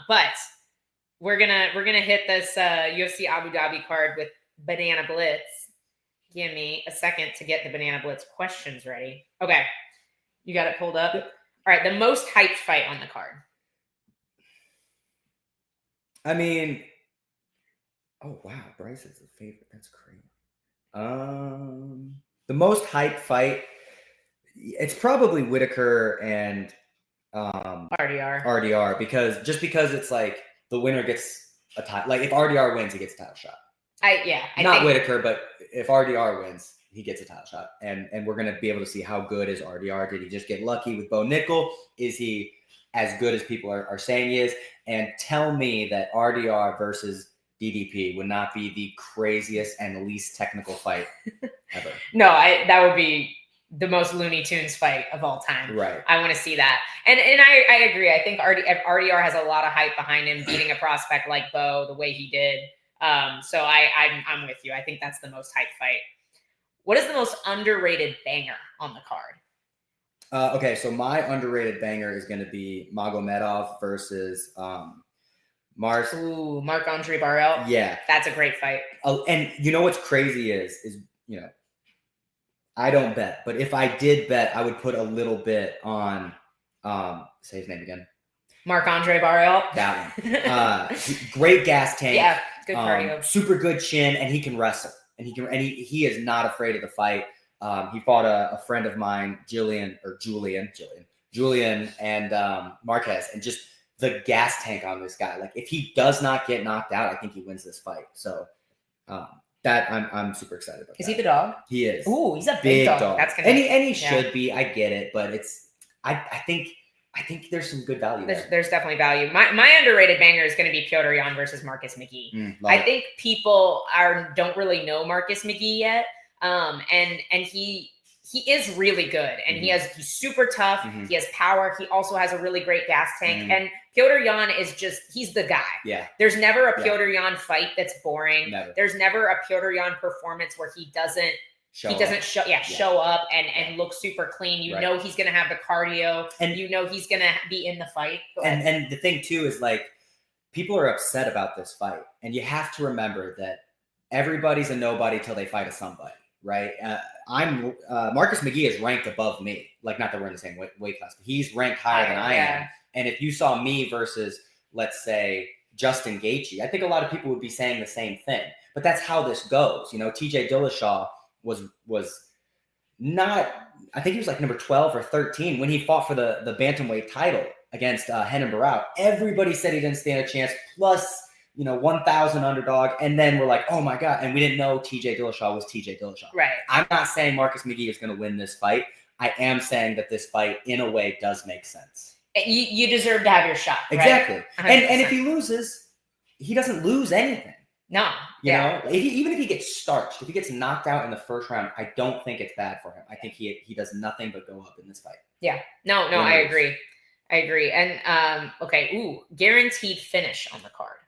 But we're gonna hit this UFC Abu Dhabi card with Banana Blitz. Give me a second to get the Banana Blitz questions ready. Okay, you got it pulled up. Yep. All right, the most hyped fight on the card. I mean, oh wow, Bryce is a favorite. That's crazy. The most hyped fight, it's probably Whittaker and RDR because it's like the winner gets a title. Like if RDR wins, he gets a title shot. I think Whittaker, but if RDR wins, he gets a title shot. And we're gonna be able to see how good is RDR. Did he just get lucky with Bo Nickel? Is he as good as people are saying he is? And tell me that RDR versus DDP would not be the craziest and least technical fight ever. No, that would be the most Looney Tunes fight of all time. Right. I want to see that. And I agree. I think RDR has a lot of hype behind him, beating a prospect like Bo the way he did. So I'm with you. I think that's the most hype fight. What is the most underrated banger on the card? Okay, so my underrated banger is going to be Magomedov versus Marc-Andre Barrel. Yeah. That's a great fight. And you know what's crazy is I don't bet, but if I did bet, I would put a little bit on say his name again. Marc-Andre Barrel. That one. Great gas tank. Yeah, good cardio. Super good chin, and he can wrestle. And he is not afraid of the fight. He fought a friend of mine, Julian and Marquez, and just the gas tank on this guy. Like if he does not get knocked out, I think he wins this fight. So that I'm super excited about. Is he the dog? He is. Ooh, he's a big dog. That's gonna and he should be. I get it, but I think there's some good value there. There's definitely value. My underrated banger is going to be Petr Yan versus Marcus McGee. I think people don't really know Marcus McGee yet, and he is really good, and he's super tough. He has power. He also has a really great gas tank, and Petr Yan is he's the guy. Yeah. There's never a Petr Yan fight that's boring. Never. There's never a Petr Yan performance where he doesn't show up and look super clean. You know he's going to have the cardio, and you know he's going to be in the fight. And the thing too is like people are upset about this fight, and you have to remember that everybody's a nobody till they fight a somebody, right? Marcus McGee is ranked above me. Like not that we're in the same weight class, but he's ranked higher than I am. And if you saw me versus, let's say, Justin Gaethje, I think a lot of people would be saying the same thing. But that's how this goes. You know, TJ Dillashaw was not, I think he was like number 12 or 13 when he fought for the bantamweight title against Renan Barão. Everybody said he didn't stand a chance, plus 1,000 underdog, and then we're like, oh my god, and we didn't know TJ Dillashaw was TJ Dillashaw. Right. I'm not saying Marcus McGee is going to win this fight. I am saying that this fight in a way does make sense. You deserve to have your shot. Exactly. Right? And if he loses, he doesn't lose anything. No. You know, even if he gets starched, if he gets knocked out in the first round, I don't think it's bad for him. I think he does nothing but go up in this fight. Yeah. No, I agree. And guaranteed finish on the card.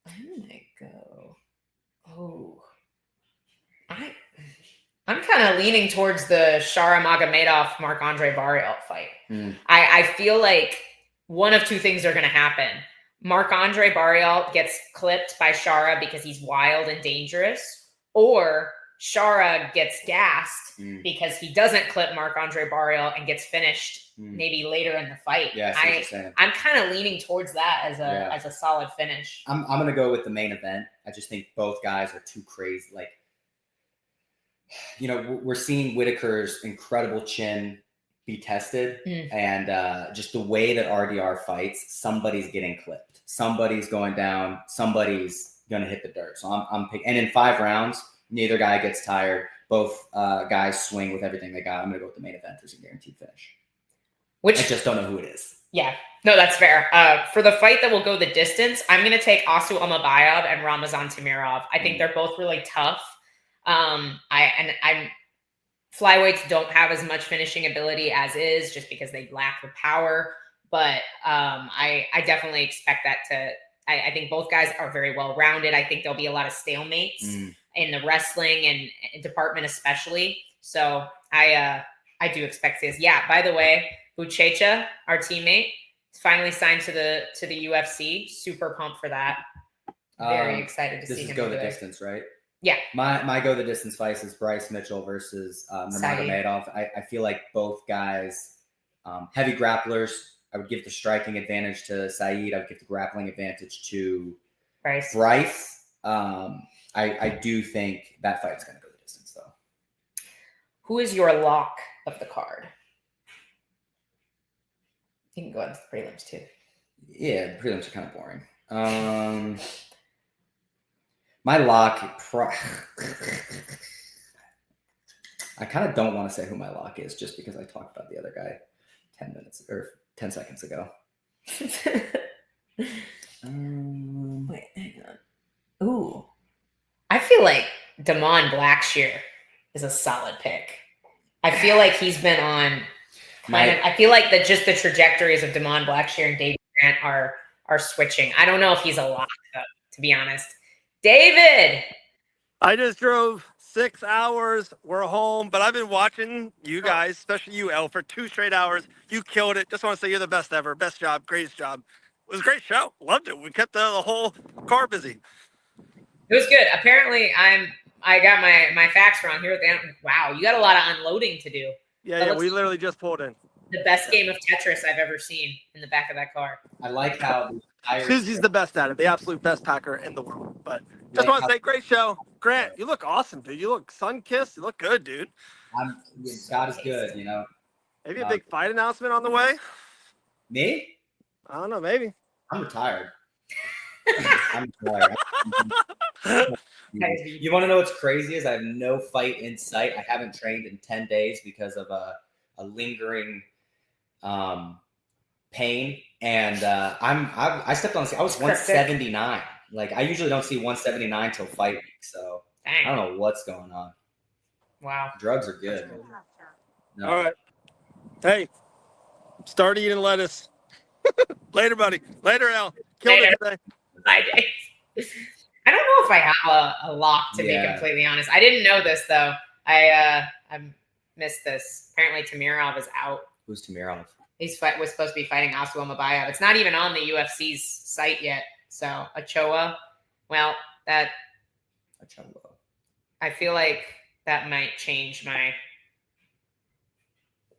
Where did I go? Oh. I'm kind of leaning towards the Shara Magomedov Marc-Andre Barrel fight. I feel like one of two things are going to happen. Marc-Andre Barrel gets clipped by Shara because he's wild and dangerous, or Shara gets gassed because he doesn't clip Marc-Andre Barrel and gets finished maybe later in the fight. Yeah, I'm kind of leaning towards that as a solid finish. I'm going to go with the main event. I just think both guys are too crazy. Like, we're seeing Whittaker's incredible chin be tested, and just the way that RDR fights, somebody's getting clipped, somebody's going down, somebody's going to hit the dirt. So I'm picking, and in 5 rounds, neither guy gets tired. Both guys swing with everything they got. I'm going to go with the main event as a guaranteed finish. I just don't know who it is. Yeah, no, that's fair. For the fight that will go the distance, I'm going to take Asu Amabayab and Ramazan Tamirov. I think they're both really tough. Flyweights don't have as much finishing ability as is, just because they lack the power. But I definitely expect that to. I think both guys are very well rounded. I think there'll be a lot of stalemates in the wrestling and department, especially. So I do expect this. Yeah. By the way, Buchecha, our teammate, finally signed to the UFC. Super pumped for that. Very excited to see him. This is go the distance, right? Yeah. My go the distance fight is Bryce Mitchell versus Nurmagomedov. I feel like both guys, heavy grapplers. I would give the striking advantage to Saeed. I would give the grappling advantage to Bryce. I do think that fight is going to go the distance, though. Who is your lock of the card? You can go on the prelims too. Yeah, the prelims are kind of boring. My lock, I kind of don't want to say who my lock is just because I talked about the other guy 10 seconds ago. Wait, hang on. Ooh. I feel like Damon Blackshear is a solid pick. I feel like he's been on I feel like that just the trajectories of Damon Blackshear and David Grant are switching. I don't know if he's a lock, though, to be honest. David! I just drove 6 hours. We're home, but I've been watching you guys, especially you, Elle, for 2 straight hours. You killed it. Just want to say you're the best ever. Best job. Greatest job. It was a great show. Loved it. We kept the whole car busy. It was good. Apparently, I got my facts wrong here at the end. Wow, you got a lot of unloading to do. Yeah, we literally just pulled in. The best game of Tetris I've ever seen in the back of that car. I like how Susie's the best at it, the absolute best packer in the world. But just want to say, great show. Grant, you look awesome, dude. You look sun-kissed. You look good, dude. God is good, you know. Maybe a big fight announcement on the way? Me? I don't know, maybe. I'm retired. I'm retired. You want to know what's crazy is I have no fight in sight. I haven't trained in 10 days because of a lingering pain. And I stepped on the scale. I was 179. Like, I usually don't see 179 till fight week. So I don't know what's going on. Wow. Drugs are good. No. All right. Hey, start eating lettuce. Later, buddy. Later, Elle. Killed it today. Bye, Dave. I don't know if I have a lock, to be completely honest. I didn't know this, though. I missed this. Apparently, Tamirov is out. Who's Tamirov? Was supposed to be fighting Asua Mabayev. It's not even on the UFC's site yet. So, Ochoa, well, I feel like that might change my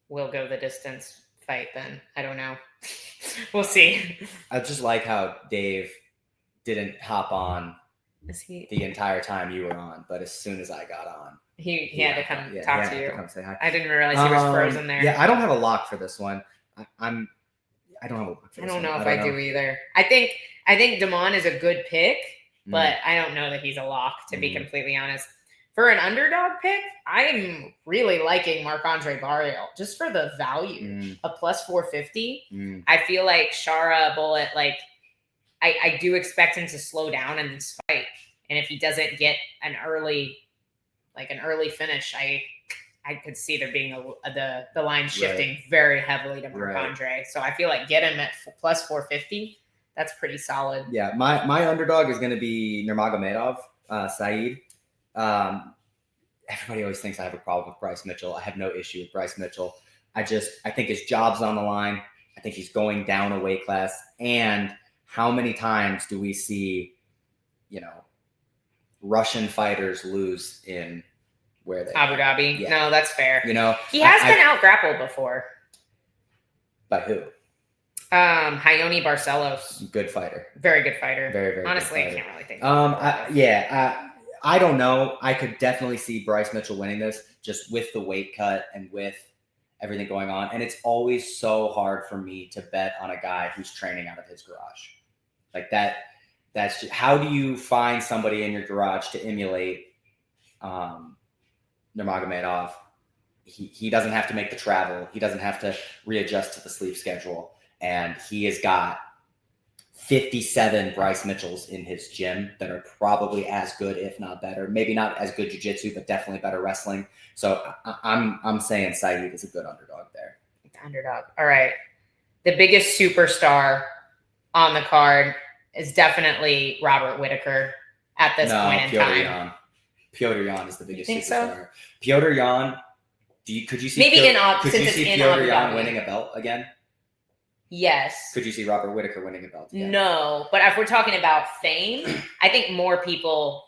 will go the distance fight then. I don't know. We'll see. I just like how Dave didn't hop on the entire time you were on, but as soon as I got on, he had to come talk to you. Come say hi. I didn't realize he was frozen there. Yeah, I don't have a lock for this one. I don't have a lock for this one. I don't know if I do either. I think Damon is a good pick, but I don't know that he's a lock, to be completely honest. For an underdog pick, I'm really liking Marc-Andre Barrios just for the value of plus 450. I feel like Shara Bullet, like, I do expect him to slow down in this fight. And if he doesn't get an early finish, I could see there being the line shifting very heavily to Marc-Andre. So I feel like get him at plus 450. That's pretty solid. Yeah, my underdog is going to be Nurmagomedov, Saeed. Everybody always thinks I have a problem with Bryce Mitchell. I have no issue with Bryce Mitchell. I think his job's on the line. I think he's going down a weight class. And how many times do we see, Russian fighters lose in where they Abu Dhabi? Yeah. No, that's fair. He has been out grappled before. By who? Hayoni Barcelos. Good fighter. Very good fighter. Very, very honestly, good fighter. I can't really think. I don't know. I could definitely see Bryce Mitchell winning this just with the weight cut and with everything going on. And it's always so hard for me to bet on a guy who's training out of his garage. Like that. That's just, how do you find somebody in your garage to emulate Nurmagomedov? He doesn't have to make the travel. He doesn't have to readjust to the sleep schedule. And he has got 57 Bryce Mitchells in his gym that are probably as good, if not better. Maybe not as good jiu-jitsu, but definitely better wrestling. So I'm saying Saeed is a good underdog there. Underdog. All right. The biggest superstar on the card is definitely Robert Whittaker at this point in time. Piotr Jan is the biggest superstar. So? Piotr Jan, could you see maybe Piotr Jan winning a belt again? Yes. Could you see Robert Whittaker winning a belt again? No, but if we're talking about fame, I think more people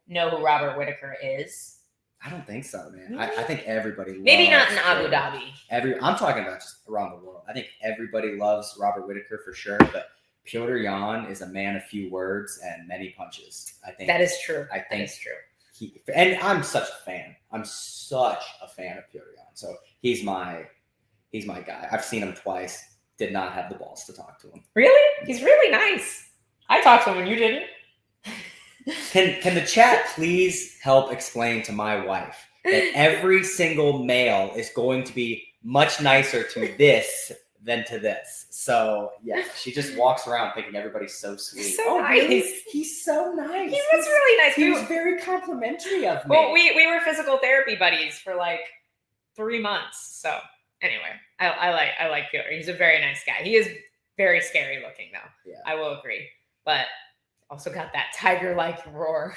know who Robert Whittaker is. I don't think so, man. I think everybody loves Maybe not in Abu Dhabi. I'm talking about just around the world. I think everybody loves Robert Whittaker for sure, but Petr Yan is a man of few words and many punches. I think that is true. I think that is true. And I'm such a fan. I'm such a fan of Petr Yan. So he's my guy. I've seen him twice. Did not have the balls to talk to him. Really? He's really nice. I talked to him when you didn't. Can the chat please help explain to my wife that every single male is going to be much nicer to this than to this? So yeah, she just walks around thinking everybody's so sweet. So nice. Really? He's so nice. He was really nice. He was very complimentary of me. Well, we were physical therapy buddies for like 3 months. So anyway, I like Petr. He's a very nice guy. He is very scary looking though. Yeah. I will agree. But also got that tiger-like roar.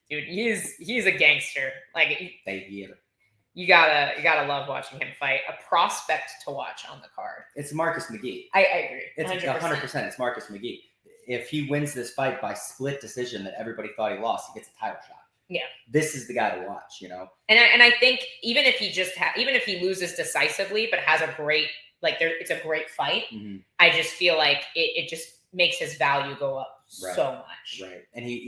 Dude, he's a gangster. Like you gotta love watching him fight. A prospect to watch on the card. It's Marcus McGee. I agree. It's 100%. It's Marcus McGee. If he wins this fight by split decision that everybody thought he lost, he gets a title shot. Yeah. This is the guy to watch, you know? And I think even if he loses decisively, but has a great, it's a great fight, I just feel like it just makes his value go up so much. Right. And he's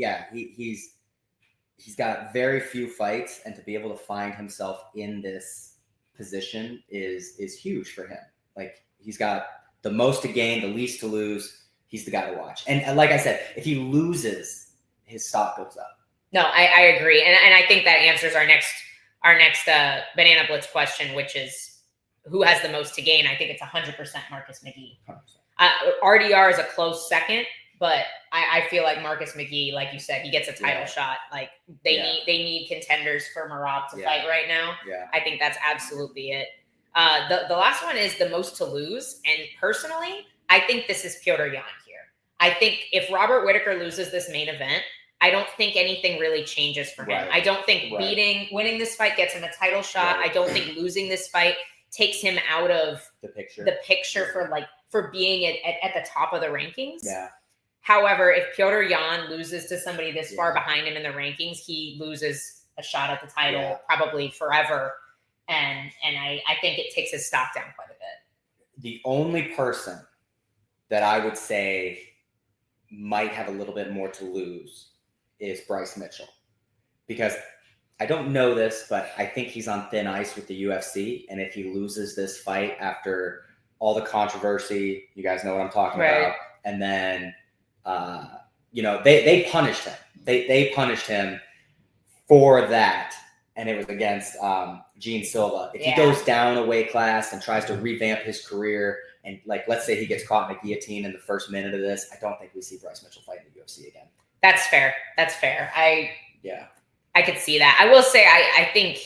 got very few fights, and to be able to find himself in this position is huge for him. Like, he's got the most to gain, the least to lose. He's the guy to watch. And like I said, if he loses, his stock goes up. No, I agree. And I think that answers our next Banana Blitz question, which is who has the most to gain. I think it's 100% Marcus McGee. 100%. RDR is a close second, but I feel like Marcus McGee, like you said, he gets a title shot. Like they need contenders for Marab to fight right now. Yeah. I think that's absolutely it. The last one is the most to lose. And personally, I think this is Petr Yan here. I think if Robert Whittaker loses this main event, I don't think anything really changes for him. I don't think winning this fight gets him a title shot. I don't think losing this fight takes him out of the picture for being at the top of the rankings. Yeah. However, if Petr Yan loses to somebody this far behind him in the rankings, he loses a shot at the title probably forever. And I think it takes his stock down quite a bit. The only person that I would say might have a little bit more to lose is Bryce Mitchell, because I don't know this, but I think he's on thin ice with the UFC. And if he loses this fight after all the controversy, you guys know what I'm talking about. And then, they punished him. They punished him for that. And it was against Gene Silva. If he goes down a weight class and tries to revamp his career, and let's say he gets caught in a guillotine in the first minute of this, I don't think we see Bryce Mitchell fight in the UFC again. That's fair. I could see that. I will say I think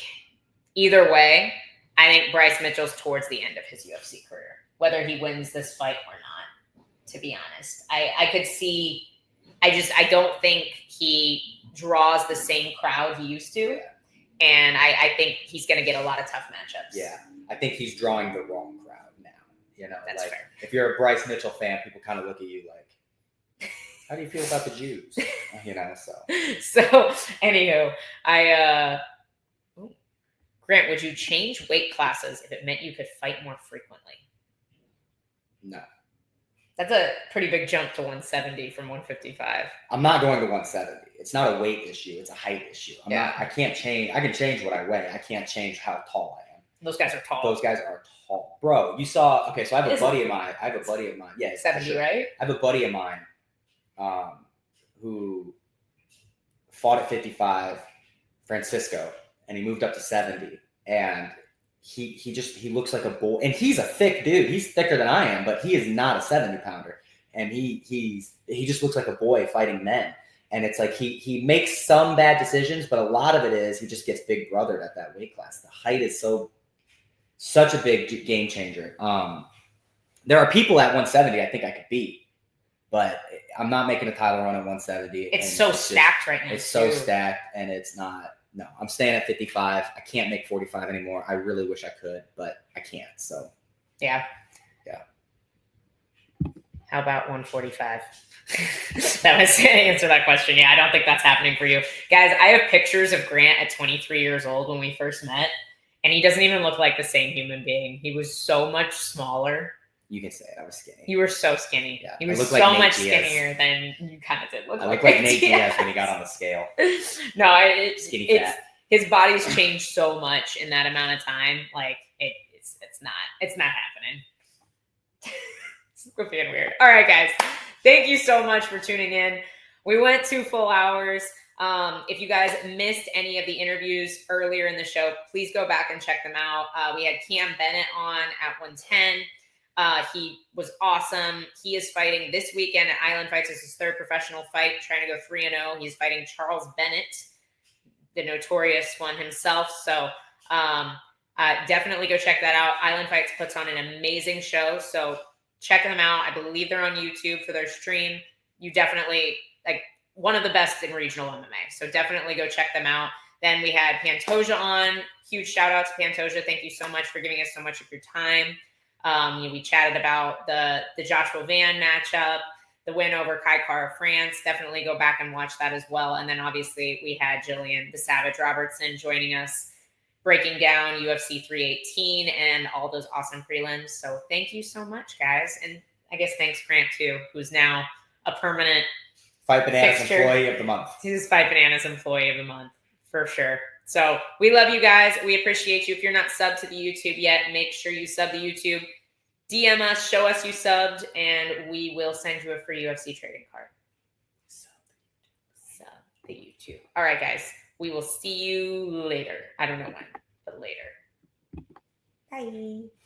either way, I think Bryce Mitchell's towards the end of his UFC career, whether he wins this fight or not, to be honest. I could see, I don't think he draws the same crowd he used to. And I think he's going to get a lot of tough matchups. Yeah. I think he's drawing the wrong crowd now. That's fair. If you're a Bryce Mitchell fan, people kind of look at you like, how do you feel about the Jews? So anywho, Grant, would you change weight classes if it meant you could fight more frequently? No. That's a pretty big jump to 170 from 155. I'm not going to 170. It's not a weight issue. It's a height issue. I can't change. I can change what I weigh. I can't change how tall I am. Those guys are tall. Bro, you saw, okay, so I have a buddy of mine. Yeah. 70, right? I have a buddy of mine who fought at 55, Francisco, and he moved up to 70. And he looks like a bull, and he's a thick dude. He's thicker than I am, but he is not a 70 pounder. And he just looks like a boy fighting men. And it's like he makes some bad decisions, but a lot of it is he just gets big brothered at that weight class. The height is such a big game changer. There are people at 170 I think I could beat, but I'm not making a title run at 170. It's so stacked right now. It's so stacked, and it's not. No, I'm staying at 55. I can't make 45 anymore. I really wish I could, but I can't. So, yeah. How about 145? That was to answer that question. Yeah, I don't think that's happening for you. Guys, I have pictures of Grant at 23 years old when we first met, and he doesn't even look like the same human being. He was so much smaller. You can say it. I was skinny. You were so skinny. Yeah, he was so like much Diaz. skinnier than you kind of did look I like. looked like Nate Diaz when he got on the scale. No, Skinny fat. His body's changed so much in that amount of time. Like it's not happening. It's being weird. All right, guys. Thank you so much for tuning in. We went 2 full hours. If you guys missed any of the interviews earlier in the show, please go back and check them out. We had Cam Bennett on at 110. He was awesome. He is fighting this weekend at Island Fights. It's his 3rd professional fight, trying to go 3-0. He's fighting Charles Bennett, the notorious one himself. So definitely go check that out. Island Fights puts on an amazing show. So check them out. I believe they're on YouTube for their stream. You definitely, like, one of the best in regional MMA. So definitely go check them out. Then we had Pantoja on. Huge shout out to Pantoja. Thank you so much for giving us so much of your time. We chatted about the Joshua Van matchup, the win over Kai Kara France. Definitely go back and watch that as well. And then obviously we had Jillian the Savage Robertson joining us, breaking down UFC 318 and all those awesome prelims. So thank you so much, guys. And I guess thanks, Grant, too, who's now a permanent Fight Bananas fixture. Employee of the Month. He's Fight Bananas Employee of the Month, for sure. So we love you guys. We appreciate you. If you're not subbed to the YouTube yet, make sure you sub to YouTube. DM us, show us you subbed, and we will send you a free UFC trading card. Sub the YouTube. All right, guys. We will see you later. I don't know when, but later. Bye.